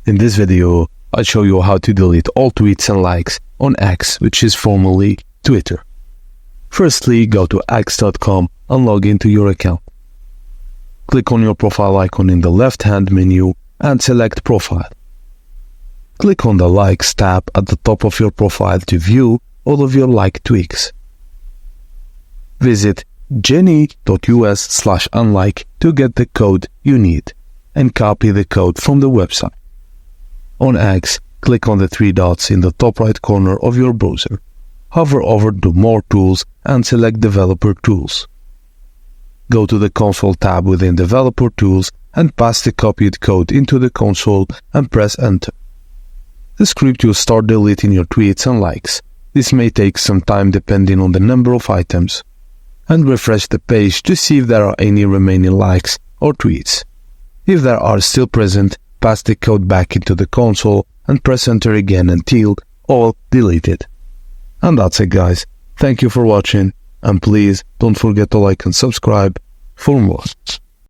In this video, I'll show you how to delete all tweets and likes on X, which is formerly Twitter. Firstly, go to x.com and log into your account. Click on your profile icon in the left-hand menu and select Profile. Click on the Likes tab at the top of your profile to view all of your liked tweets. Visit jenny.us/unlike to get the code you need and copy the code from the website. On X, click on the three dots in the top right corner of your browser. Hover over the More Tools and select Developer Tools. Go to the Console tab within Developer Tools and paste the copied code into the console and press Enter. The script will start deleting your tweets and likes. This may take some time depending on the number of items. And refresh the page to see if there are any remaining likes or tweets. If there are still present, pass the code back into the console and press Enter again until all deleted. And that's it, guys. Thank you for watching, and please don't forget to like and subscribe for more.